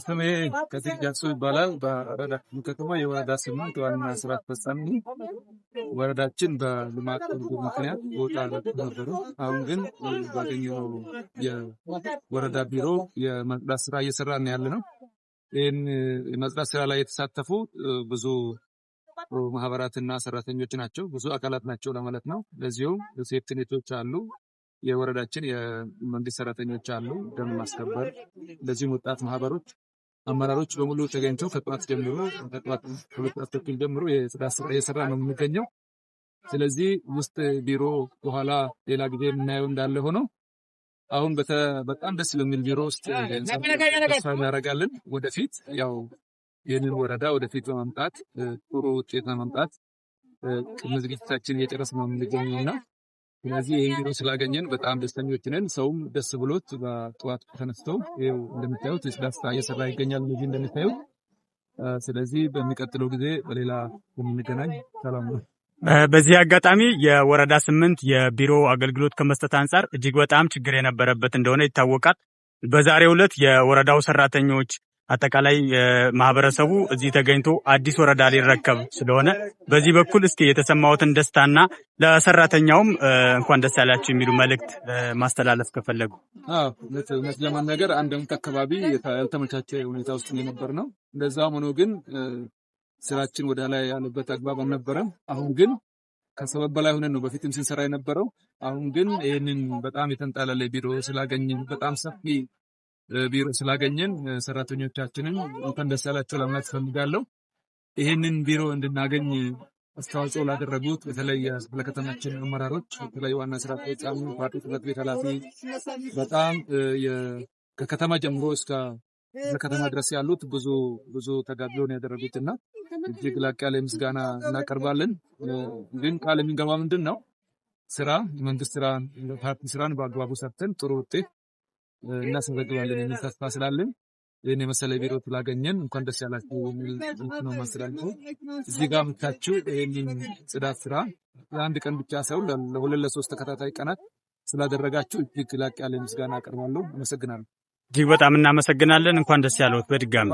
ስሜ ከዚህ ጃክሶ ይባላል። በወረዳ ከተማ የወረዳ 8 ዋና ስራ አስፈጻሚ ነኝ። ወረዳችን በልማት ምክንያት ቦታ ነበሩ። አሁን ግን ባገኘው የወረዳ ቢሮ የማጽዳት ስራ እየሰራን ያለነው። ይህን የማጽዳት ስራ ላይ የተሳተፉ ብዙ ማህበራትና ሰራተኞች ናቸው፣ ብዙ አካላት ናቸው ለማለት ነው። ለዚሁም ሴፍትኔቶች አሉ፣ የወረዳችን የመንግስት ሰራተኞች አሉ፣ ደም ማስከበር፣ እንደዚሁም ወጣት ማህበሮች አመራሮች በሙሉ ተገኝተው ከጠዋት ተኩል ጀምሮ የጽዳት ስራ እየሰራ ነው የምንገኘው። ስለዚህ ውስጥ ቢሮ በኋላ ሌላ ጊዜ የምናየው እንዳለ ሆኖ አሁን በጣም ደስ በሚል ቢሮ ውስጥ ተስፋ እናደርጋለን። ወደፊት ያው ይህንን ወረዳ ወደፊት በማምጣት ጥሩ ውጤት በማምጣት ቅድመ ዝግጅታችን እየጨረስን ነው የምንገኘውና ስለዚህ ይህን ቢሮ ስላገኘን በጣም ደስተኞች ነን። ሰውም ደስ ብሎት በጠዋት ተነስተው ይኸው እንደምታዩት የጽዳት ስራ እየሰራ ይገኛል እዚህ እንደምታዩት። ስለዚህ በሚቀጥለው ጊዜ በሌላ የምንገናኝ ሰላም ነው። በዚህ አጋጣሚ የወረዳ 8 የቢሮ አገልግሎት ከመስጠት አንጻር እጅግ በጣም ችግር የነበረበት እንደሆነ ይታወቃል። በዛሬው ዕለት የወረዳው ሰራተኞች አጠቃላይ ማህበረሰቡ እዚህ ተገኝቶ አዲስ ወረዳ ሊረከብ ስለሆነ በዚህ በኩል እስኪ የተሰማዎትን ደስታና ለሰራተኛውም እንኳን ደስ ያላችሁ የሚሉ መልእክት ማስተላለፍ ከፈለጉ። እውነት ለመናገር አንድምት አካባቢ ያልተመቻቸ ሁኔታ ውስጥ የነበር ነው። እንደዛም ሆኖ ግን ስራችን ወደ ላይ ያለበት አግባብ አልነበረም። አሁን ግን ከሰበብ በላይ ሆነን ነው በፊትም ስንሰራ የነበረው። አሁን ግን ይህንን በጣም የተንጣለለ ቢሮ ስላገኘን በጣም ሰፊ ቢሮ ስላገኘን ሰራተኞቻችንን እንኳን ደስ ያላችሁ ለማለት ፈልጋለሁ። ይህንን ቢሮ እንድናገኝ አስተዋጽኦ ላደረጉት በተለይ ለከተማችን አመራሮች፣ በተለይ ዋና ስራ አስፈጻሚ፣ ፓርቲ ጽሕፈት ቤት ኃላፊ በጣም ከከተማ ጀምሮ እስከ ከተማ ድረስ ያሉት ብዙ ተጋድሎን ያደረጉትና እጅግ ላቅ ያለ ምስጋና እናቀርባለን። ግን ቃል የሚገባ ምንድን ነው ስራ የመንግስት ስራ ፓርቲ ስራን በአግባቡ ሰርተን ጥሩ ውጤት እናስመዘግባለን የሚል ተስፋ ስላለን ይህን የመሰለ ቢሮ ስላገኘን እንኳን ደስ ያላችሁ የሚል ነው ማስተላለፈው። እዚህ ጋር መታችሁ ይህንን ጽዳት ስራ ለአንድ ቀን ብቻ ሳይሆን ለሁለት ለሶስት ተከታታይ ቀናት ስላደረጋችሁ እጅግ ላቅ ያለ ምስጋና አቀርባለሁ። አመሰግናለሁ። እጅግ በጣም እናመሰግናለን። እንኳን ደስ ያለዎት በድጋሚ።